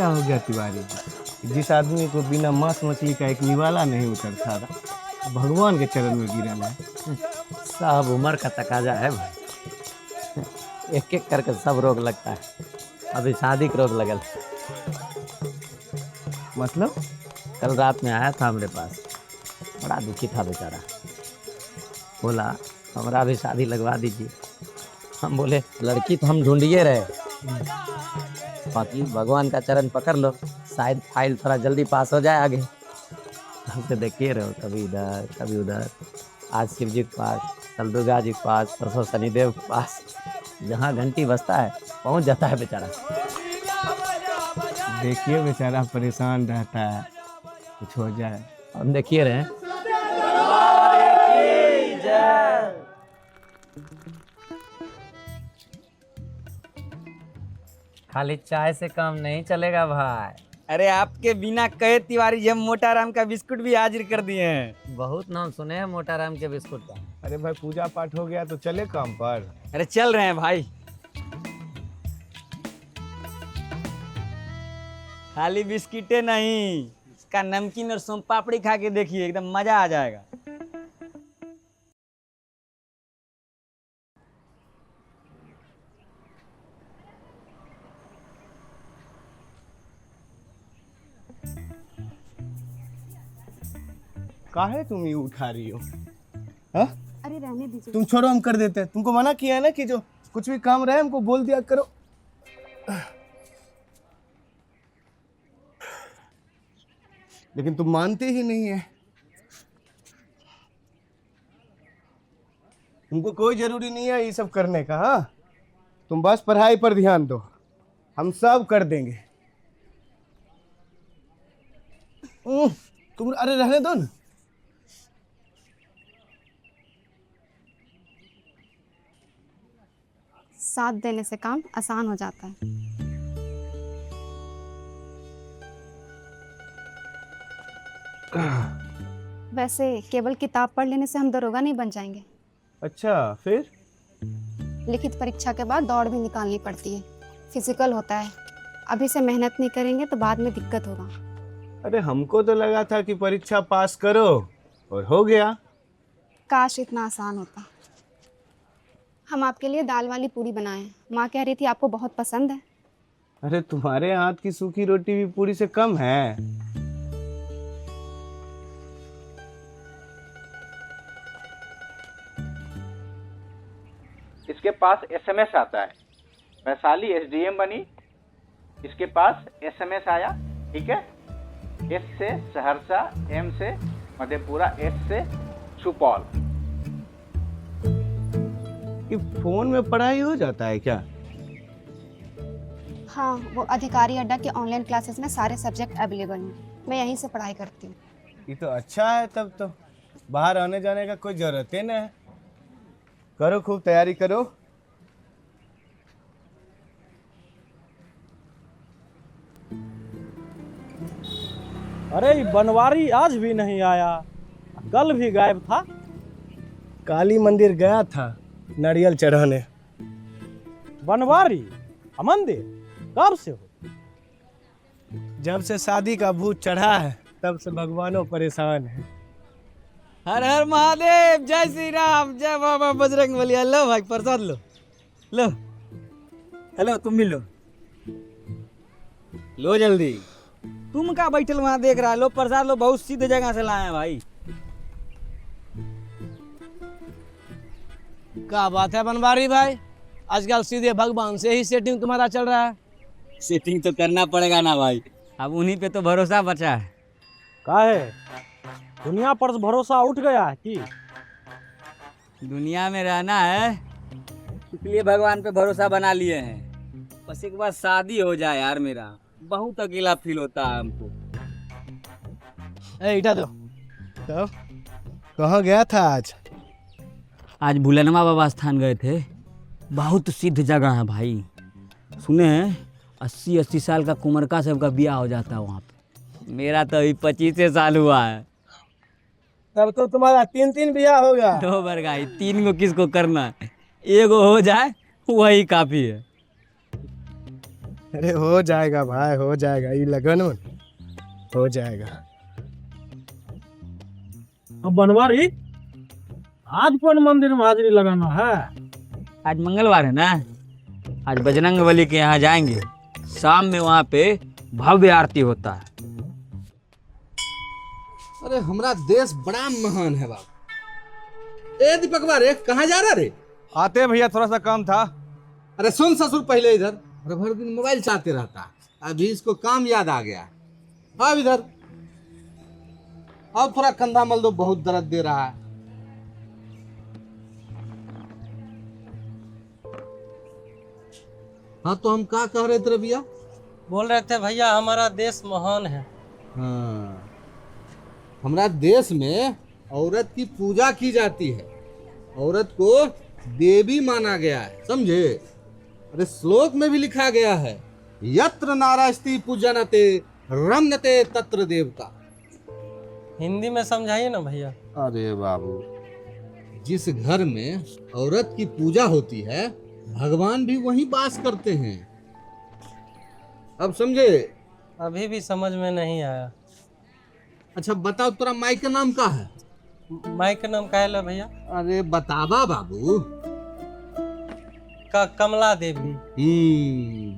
हो गया तिवारी जी? जिस आदमी को बिना मांस मछली का एक निवाला नहीं उतरता था, भगवान के चरण में गिरना है। सब उम्र का तकाजा है भाई, एक एक करके सब रोग लगता है। अभी शादी का रोग लगल। मतलब? कल रात में आया था हमारे पास, बड़ा दुखी था बेचारा। बोला हमारा भी शादी लगवा दीजिए। हम बोले लड़की तो हम ढूंढिए रहे, बाकी भगवान का चरण पकड़ लो, शायद फाइल थोड़ा जल्दी पास हो जाए आगे। हमसे देखिए रहो, कभी इधर कभी उधर। आज शिव जी के पास, कल दुर्गा जी के पास, परसों शनिदेव के पास। जहाँ घंटी बजता है पहुंच जाता है बेचारा। देखिए बेचारा परेशान रहता है, कुछ हो जाए। हम देखिए रहे हैं। खाली चाय से काम नहीं चलेगा भाई। अरे आपके बिना कहे तिवारी जी हम मोटा राम का बिस्कुट भी हाजिर कर दिए हैं। बहुत नाम सुने हैं मोटा राम के बिस्कुट का। अरे भाई पूजा पाठ हो गया तो चले काम पर। अरे चल रहे हैं भाई। खाली बिस्किटे नहीं, इसका नमकीन और सोम पापड़ी खा के देखिए, एकदम मजा आ जाएगा। काहे तुम ये उठा रही हो? हाँ? अरे रहने दीजिए। तुम छोड़ो, हम कर देते हैं। तुमको मना किया है ना कि जो कुछ भी काम रहे हमको बोल दिया करो। लेकिन तुम मानते ही नहीं है। तुमको कोई जरूरी नहीं है ये सब करने का। हाँ, तुम बस पढ़ाई पर ध्यान दो, हम सब कर देंगे। तुम अरे रहने दो ना। साथ देने से काम आसान हो जाता है। वैसे केवल किताब पढ़ लेने से हम दरोगा नहीं बन जाएंगे। अच्छा, फिर? लिखित परीक्षा के बाद दौड़ भी निकालनी पड़ती है, फिजिकल होता है। अभी से मेहनत नहीं करेंगे तो बाद में दिक्कत होगा। अरे हमको तो लगा था कि परीक्षा पास करो और हो गया। काश इतना आसान होता। हम आपके लिए दाल वाली पूरी बनाए हैं, माँ कह रही थी आपको बहुत पसंद है। अरे तुम्हारे हाथ की सूखी रोटी भी पूरी से कम है। इसके पास एसएमएस आता है, वैशाली एसडीएम बनी, इसके पास एसएमएस आया। ठीक है, एस से सहरसा, एम से मधेपुरा, एस से सुपौल। कि फोन में पढ़ाई हो जाता है क्या? हाँ, वो अधिकारी अड्डा के ऑनलाइन क्लासेस में सारे सब्जेक्ट अवेलेबल हैं। मैं यहीं से पढ़ाई करती हूँ। ये तो अच्छा है, तब तो बाहर आने जाने का कोई जरूरत ही नहीं है। करो, खूब तैयारी करो। अरे बनवारी आज भी नहीं आया, कल भी गायब था। काली मंदिर गया था नारियल चढ़ाने। बनवारी मंदिर कब से हो? जब से शादी का भूत चढ़ा है तब से भगवानों परेशान है। हर हर महादेव, जय श्री राम, जय बाबा बजरंगबली। लो भाई प्रसाद लो, लो हेलो तुम भी लो, लो जल्दी। तुम क्या बैठल वहां देख रहा है? लो प्रसाद लो, बहुत सिद्ध जगह से लाए हैं भाई। क्या बात है बनवारी भाई, आजकल सीधे भगवान से ही सेटिंग तुम्हारा चल रहा है। सेटिंग तो करना पड़ेगा ना भाई, अब उन्हीं पे तो भरोसा बचा है। काहे दुनिया पर भरोसा उठ गया है कि? दुनिया में रहना है इसलिए भगवान पे भरोसा बना लिए हैं। बस एक बार शादी हो जाए यार, मेरा बहुत अकेला फील होता है हमको। इटा दो। तो कहाँ गया था आज? आज भूलनवा बाबा स्थान गए थे, बहुत सिद्ध जगह है भाई। सुने हैं 80-80 साल का कुंवरका सबका ब्याह हो जाता है वहाँ पे। मेरा तो अभी 25 साल हुआ है। तब तो तुम्हारा 3-3 ब्याह होगा। 2 बरगाई, 3 को किसको करना है, एगो हो जाए वही काफी है। अरे हो जाएगा भाई, हो जाएगा, ये लगन हो, हो जाएगा। अब बनवारी, आज कौन मंदिर में हाजिरी लगाना है? आज मंगलवार है ना, आज बजरंग बली के यहाँ जाएंगे। शाम में वहाँ पे भव्य आरती होता है। अरे हमारा देश बड़ा महान है बाबू। ए दीपकवा रे, कहाँ जा रहा रे? आते भैया, थोड़ा सा काम था। अरे सुन ससुर, पहले इधर। अरे भर दिन मोबाइल चलाते रहता, अभी इसको काम याद आ गया। अब इधर अब थोड़ा कंधा मल दो, बहुत दर्द दे रहा है। हाँ तो हम क्या कह रहे थे रे भैया? बोल रहे थे भैया हमारा देश महान है। हाँ, हमारा देश में औरत की पूजा की जाती है, औरत को देवी माना गया है, समझे? अरे श्लोक में भी लिखा गया है, यत्र नारास्ति पूजनते रम्यते तत्र देवता। हिंदी में समझाइए ना भैया। अरे बाबू, जिस घर में औरत की पूजा होती है, भगवान भी वहीं वास करते हैं। अब समझे? अभी भी समझ में नहीं आया। अच्छा बताओ, तेरा माई का नाम क्या है? माई का नाम क्या है भैया? अरे बतावा बाबू। कमला देवी।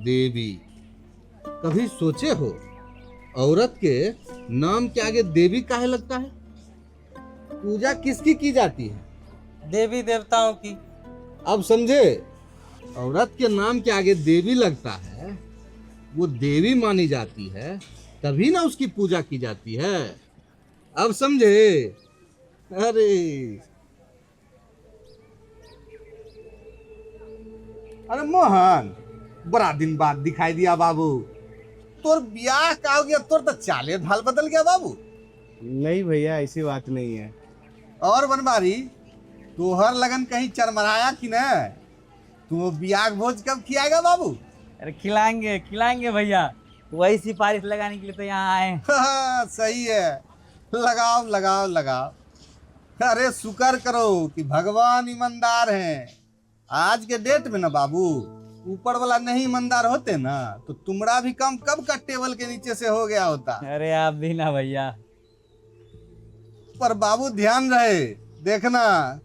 देवी। कभी सोचे हो औरत के नाम के आगे देवी काहे लगता है? पूजा किसकी की जाती है? देवी देवताओं की। अब समझे? औरत के नाम के आगे देवी लगता है, वो देवी मानी जाती है, तभी ना उसकी पूजा की जाती है। अब समझे? अरे मोहन, बड़ा दिन बाद दिखाई दिया बाबू। तोर ब्याह का हो गया, तोर तो चाले ढाल बदल गया बाबू। नहीं भैया, ऐसी बात नहीं है। और बनबारी, तोहर लगन कहीं चरमराया कि न? तू ब्याह भोज कब खिलाएगा बाबू? अरे खिलाएंगे खिलाएंगे भैया, वही सिफारिश लगाने के लिए तो यहाँ आए। सही है, लगाओ लगाओ लगाओ। अरे शुक्र करो कि भगवान ईमानदार हैं। आज के डेट में ना बाबू, ऊपर वाला नहीं ईमानदार होते ना तो तुमरा भी काम कब का टेबल के नीचे से हो गया होता। अरे आप भी ना भैया। पर बाबू ध्यान रहे, देखना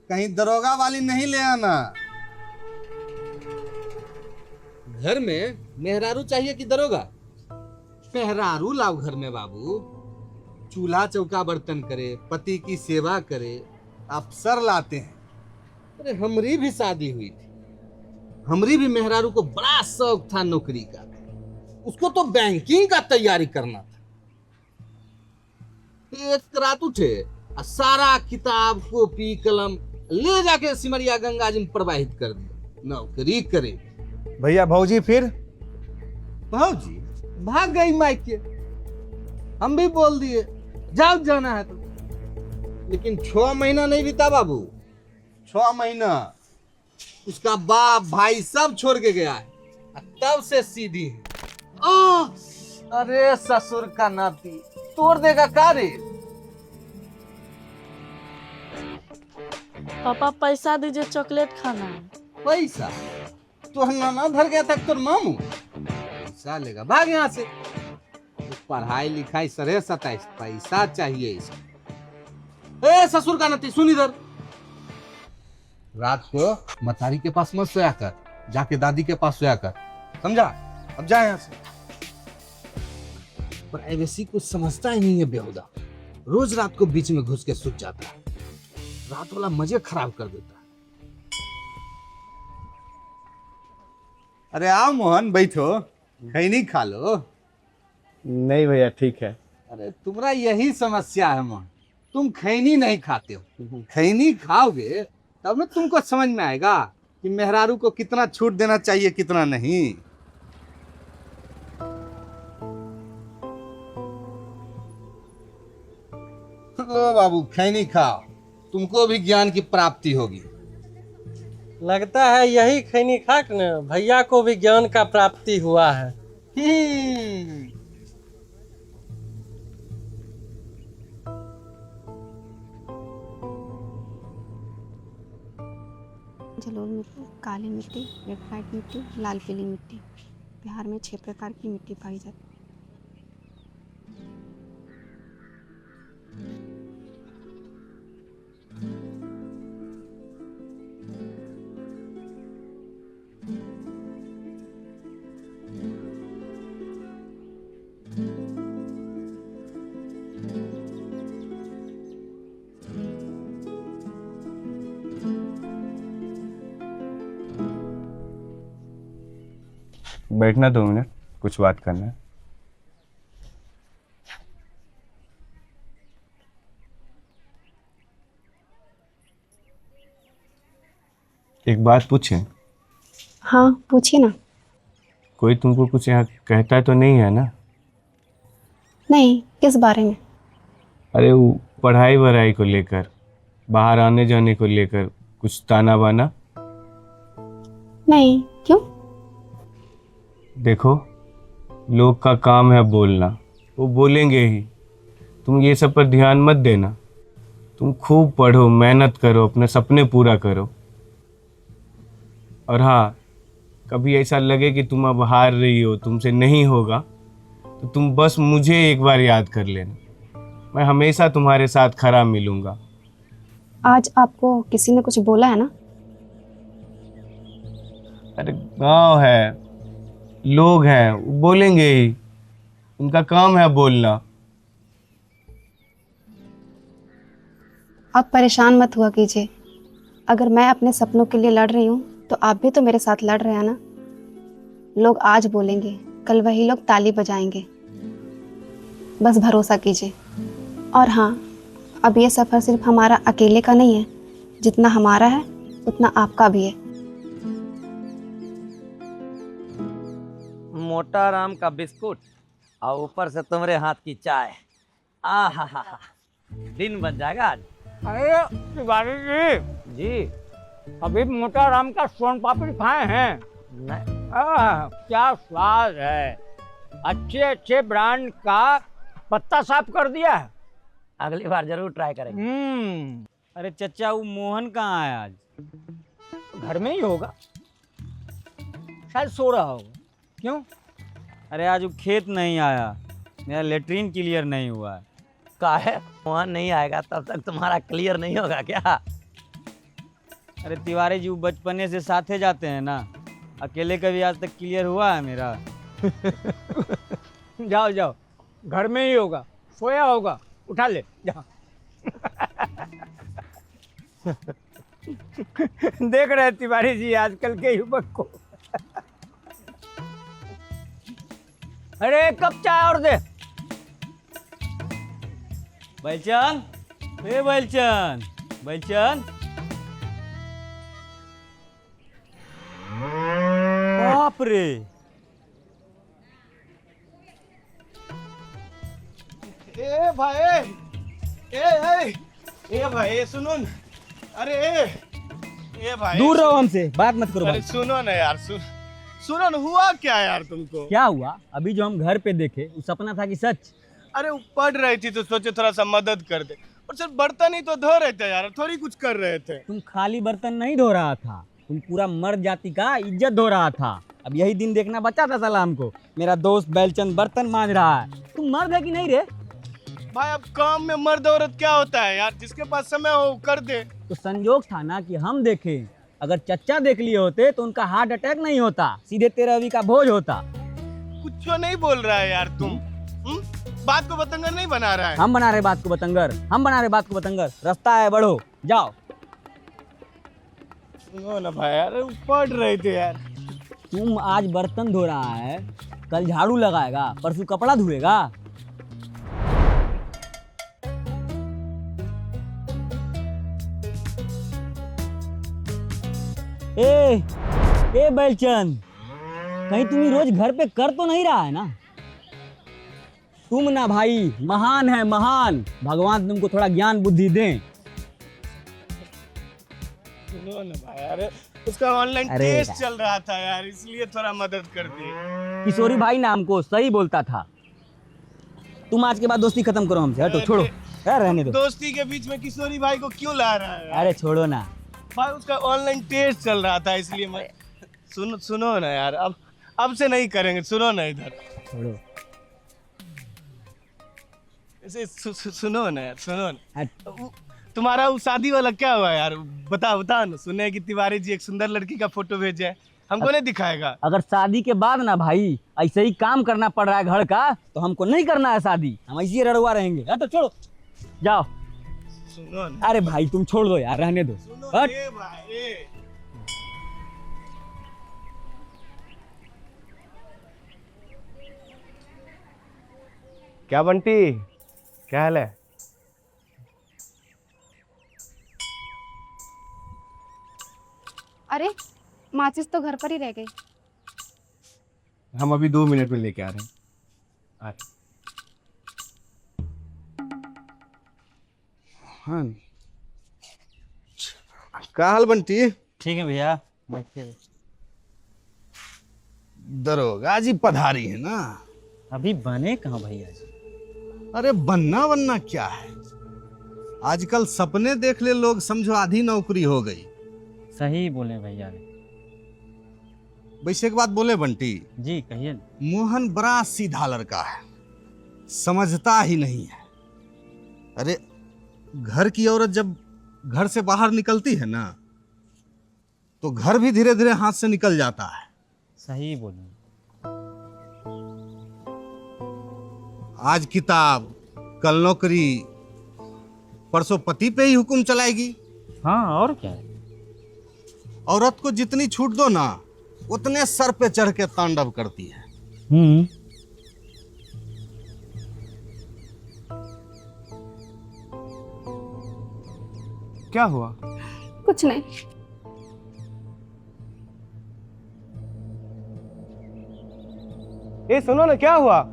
कहीं दरोगा वाली नहीं ले आना। घर में मेहरारू चाहिए कि दरोगा? मेहरारू लाओ घर में बाबू, चूल्हा चौका बर्तन करे, पति की सेवा करे, अफसर लाते हैं। अरे हमारी भी शादी हुई थी, हमारी भी मेहरारू को बड़ा शौक था नौकरी का, उसको तो बैंकिंग का तैयारी करना था। एक रात उठे और सारा किताब कॉपी कलम ले जाके सिमरिया गंगा जी में प्रवाहित कर दिया, नौकरी करे। भैया भौजी फिर? भौजी भाग गई मायके। हम भी बोल दिए जाओ, जाना है तो। लेकिन 6 महीना नहीं बीता बाबू, 6 महीना उसका बाप भाई सब छोड़ के गया है, तब से सीधी है। अरे ससुर का नाती तोड़ देगा का रे? पापा पैसा दीजिए, चॉकलेट खाना है। पैसा? तो नाना धर गया था तोर मामू, पैसा लेगा, भाग यहाँ से। पढ़ाई लिखाई सरे 27, पैसा चाहिए इसको। ए ससुर का नाती सुन इधर, रात को मतारी के पास मत सोया कर, जाके दादी के पास सोया कर, समझा? अब जा यहाँ से। प्राइवेसी कुछ समझता ही नहीं है बेहुदा, रोज रात को बीच में घुस के सूत जाता है, रात वाला मजे खराब कर देता है। अरे आओ मोहन, बैठो, खैनी खा लो। नहीं भैया, ठीक है। अरे तुम्हारा यही समस्या है मोहन, तुम खैनी नहीं खाते हो। खैनी खाओगे तब ना तुमको समझ में आएगा कि मेहरारू को कितना छूट देना चाहिए, कितना नहीं। लो बाबू खैनी खाओ, तुमको भी ज्ञान की प्राप्ति होगी। लगता है यही खैनी खा के न भैया को भी ज्ञान का प्राप्ति हुआ है। जलोढ़ मिट्टी, काली मिट्टी, ग्रेफाइट मिट्टी, लाल पीली मिट्टी, बिहार में 6 प्रकार की मिट्टी पाई जाती है। बैठना 2 मिनट, कुछ बात करना है। एक बात पूछें? हाँ पूछिए ना। कोई तुमको कुछ यहाँ कहता तो नहीं है ना? नहीं, किस बारे में? अरे वो पढ़ाई वढ़ाई को लेकर, बाहर आने जाने को लेकर कुछ ताना बाना? नहीं, क्यों? देखो, लोग का काम है बोलना, वो बोलेंगे ही। तुम ये सब पर ध्यान मत देना। तुम खूब पढ़ो, मेहनत करो, अपने सपने पूरा करो। और हाँ, कभी ऐसा लगे कि तुम अब हार रही हो, तुमसे नहीं होगा, तो तुम बस मुझे एक बार याद कर लेना। मैं हमेशा तुम्हारे साथ खड़ा मिलूंगा। आज आपको किसी ने कुछ बोला है ना? अरे गांव है, लोग हैं, वो बोलेंगे ही। उनका काम है बोलना। आप परेशान मत हुआ कीजिए। अगर मैं अपने सपनों के लिए लड़ रही हूँ तो आप भी तो मेरे साथ लड़ रहे हैं ना। लोग आज बोलेंगे, कल वही लोग ताली बजाएंगे। बस भरोसा कीजिए। और हाँ, अब ये सफ़र सिर्फ हमारा अकेले का नहीं है। जितना हमारा है उतना आपका भी है। मोटा राम का बिस्कुट और ऊपर से तुम्हारे हाथ की चाय। आ हा हा, दिन बन जाएगा आज। अरे तिवारी जी, जी अभी मोटा राम का सोन पापड़ी खाए हैं? नहीं, क्या स्वाद है। अच्छे अच्छे ब्रांड का पत्ता साफ कर दिया है। अगली बार जरूर ट्राई करेंगे। अरे चचा, वो मोहन कहाँ है आज? घर में ही होगा, शायद सो रहा होगा। क्यों? अरे आज वो खेत नहीं आया, मेरा लेटरिन क्लियर नहीं हुआ है। का है, मोहन नहीं आएगा तब तक तुम्हारा क्लियर नहीं होगा क्या? अरे तिवारी जी, वो बचपने से साथे जाते हैं ना, अकेले कभी आज तक क्लियर हुआ है मेरा? जाओ जाओ, घर में ही होगा, सोया होगा, उठा ले जाओ। देख रहे तिवारी जी आजकल के युवक को। अरे एक कप चाय और दे। बैलचंद, ए बैलचंद, बैलचंद। बाप रे, ए भाई, ए भाई सुनो न। अरे ए भाई, दूर रहो हमसे, बात मत करो अरे भाई। सुनो ना यार, सुनो न, हुआ क्या यार तुमको? क्या हुआ? अभी जो हम घर पे देखे वो सपना था कि सच? अरे वो पढ़ रही थी तो सोचे थोड़ा सा मदद कर दे, और सिर्फ बर्तन ही तो धो रहे थे यार, थोड़ी कुछ कर रहे थे। तुम खाली बर्तन नहीं धो रहा था, तुम पूरा मर्द जाति का इज्जत धो रहा था। अब यही दिन देखना बचा था साला हमको। मेरा दोस्त बैलचंद बर्तन मांज रहा है। तुम मर्द है कि नहीं रे? भाई अब काम में मर्द औरत क्या होता है यार, जिसके पास समय हो वो कर दे। तो संजोग था ना कि हम देखें। अगर चच्चा देख लिए होते तो उनका हार्ट अटैक नहीं होता, सीधे 13वीं का भोज होता। कुछ नहीं बोल रहा है यार तुम। बात को बतंगर नहीं बना रहा है। हम बना रहे बात को बतंगर, हम बना रहे बात को बतंगर। रास्ता है, बढ़ो, जाओ। सुनो ना भाई, अरे वो पढ़ रहे थे यार। तुम आज बर्तन धो रहा है, कल झाड़ू लगाएगा, परसों कपड़ा धुएगा। ए बैलचंद, कहीं तुम रोज घर पे कर तो नहीं रहा है ना? तुम ना भाई महान है, महान। भगवान तुमको थोड़ा ज्ञान बुद्धि दें। सुनो ना भाई, अरे उसका ऑनलाइन टेस्ट चल रहा था यार, इसलिए थोड़ा मदद कर दी। किशोरी भाई नाम को सही बोलता था। तुम आज के बाद दोस्ती खत्म करो हमसे, हटो, छोड़ो, रहने दो। दोस्ती के बीच में किशोरी भाई को क्यों ला रहा है? अरे छोड़ो ना भाई उसका ऑनलाइन टेस्ट चल रहा था, इसलिए मैं सुनो ना यार, अब से नहीं करेंगे। सुनो ना इधर, छोड़ो। सुनो ना यार, सुनो ना। हट। तुम्हारा वो शादी वाला क्या हुआ यार? बता ना। सुने हैं कि तिवारी जी एक सुंदर लड़की का फोटो भेजे है, हमको नहीं दिखाएगा? अगर शादी के बाद ना भाई ऐसे ही काम करना पड़ रहा है घर का, तो हमको नहीं करना है शादी, हम ऐसे ही रड़ुआ रहेंगे। तो छोड़ो, जाओ। सुनो ना। अरे भाई तुम छोड़ दो यार, रहने दो। हट। क्या बंटी, क्या हाल है? अरे माचिस तो घर पर ही रह गई। हम अभी 2 मिनट में लेके आ रहे हैं। हाँ, क्या हाल बंटी? ठीक है भैया, बैठिए। दरोगा जी पधारी है ना? अभी बने कहाँ भैया जी? अरे बनना क्या है, आजकल सपने देख ले लोग, समझो आधी नौकरी हो गई। सही बोले भैया। वैसे एक बात बोले बंटी जी, कहिए। मोहन बड़ा सीधा लड़का है, समझता ही नहीं है। अरे घर की औरत जब घर से बाहर निकलती है ना, तो घर भी धीरे धीरे हाथ से निकल जाता है। सही बोले। आज किताब, कल नौकरी, परसों पति पे ही हुक्म चलाएगी। हाँ, और क्या है? औरत को जितनी छूट दो ना, उतने सर पे चढ़ के तांडव करती है। क्या हुआ? कुछ नहीं। ए सुनो ना, क्या हुआ?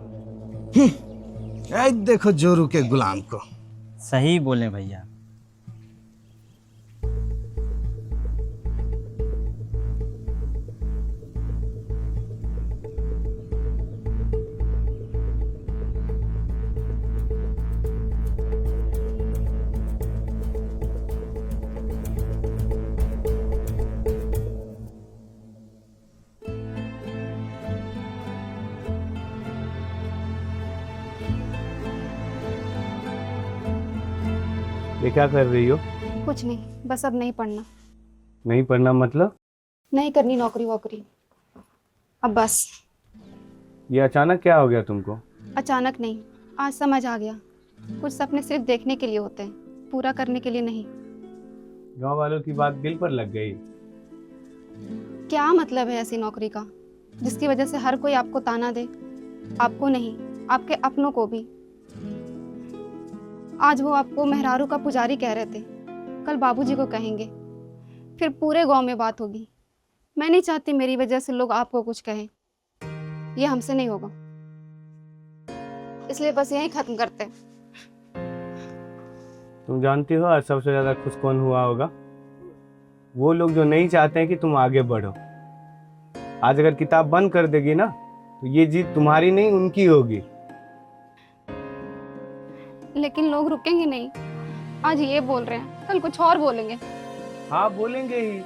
देखो जोरू के गुलाम को। सही बोले भैया। ये क्या कर रही हो? कुछ नहीं, बस अब नहीं पढ़ना। नहीं पढ़ना मतलब? नहीं करनी नौकरी वोकरी, अब बस। ये अचानक क्या हो गया तुमको? अचानक नहीं, आज समझ आ गया। कुछ सपने सिर्फ देखने के लिए होते हैं, पूरा करने के लिए नहीं। गांव वालों की बात दिल पर लग गई। क्या मतलब है ऐसी नौकरी का जिसकी वजह से हर कोई आपको ताना दे? आपको नहीं, आपके अपनों को भी। आज वो आपको मेहरारू का पुजारी कह रहे थे, कल बाबूजी को कहेंगे, फिर पूरे गांव में बात होगी। मैं नहीं चाहती मेरी वजह से लोग आपको कुछ कहें, ये हमसे नहीं होगा। इसलिए बस यहीं खत्म करते हैं। तुम जानती हो आज सबसे ज्यादा खुश कौन हुआ होगा? वो लोग जो नहीं चाहते हैं कि तुम आगे बढ़ो। आज अगर किताब बंद कर देगी ना, तो ये जीत तुम्हारी नहीं उनकी होगी। लेकिन लोग रुकेंगे नहीं। आज ये बोल रहे हैं, कल कुछ और बोलेंगे। हाँ बोलेंगे ही,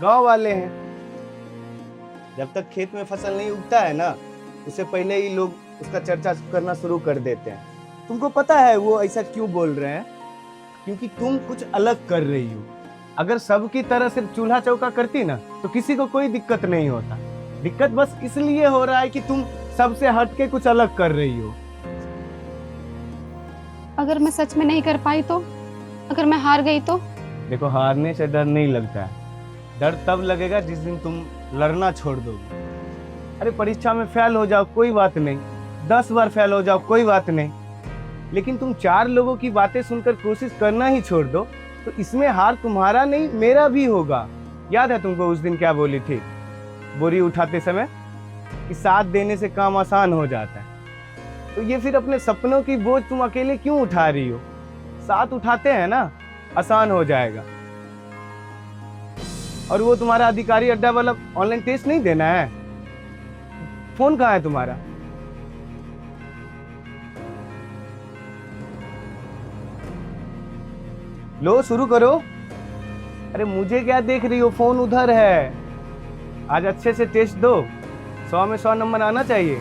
गांव वाले हैं। जब तक खेत में फसल नहीं उगता है ना, उससे पहले ही लोग उसका चर्चा करना शुरू कर देते हैं। तुमको पता है वो ऐसा क्यों बोल रहे हैं? क्योंकि तुम कुछ अलग कर रही हो। अगर सबकी तरह सिर्फ चूल्हा चौका करती ना, तो किसी को कोई दिक्कत नहीं होता। दिक्कत बस इसलिए हो रहा है कि तुम सबसे हट के कुछ अलग कर रही हो। अगर मैं सच में नहीं कर पाई तो? अगर मैं हार गई तो? देखो, हारने से डर नहीं लगता है। डर तब लगेगा जिस दिन तुम लड़ना छोड़ दोगे। अरे परीक्षा में फेल हो जाओ कोई बात नहीं, 10 बार फेल हो जाओ कोई बात नहीं, लेकिन तुम 4 लोगों की बातें सुनकर कोशिश करना ही छोड़ दो, तो इसमें हार तुम्हारा नहीं मेरा भी होगा। याद है तुमको उस दिन क्या बोली थी बोरी उठाते समय? कि साथ देने से काम आसान हो जाता है। तो ये फिर अपने सपनों की बोझ तुम अकेले क्यों उठा रही हो? साथ उठाते हैं ना, आसान हो जाएगा। और वो तुम्हारा अधिकारी अड्डा वाला ऑनलाइन टेस्ट नहीं देना है? फोन कहाँ है तुम्हारा? लो शुरू करो। अरे मुझे क्या देख रही हो, फोन उधर है। आज अच्छे से टेस्ट दो, 100 में 100 नंबर आना चाहिए।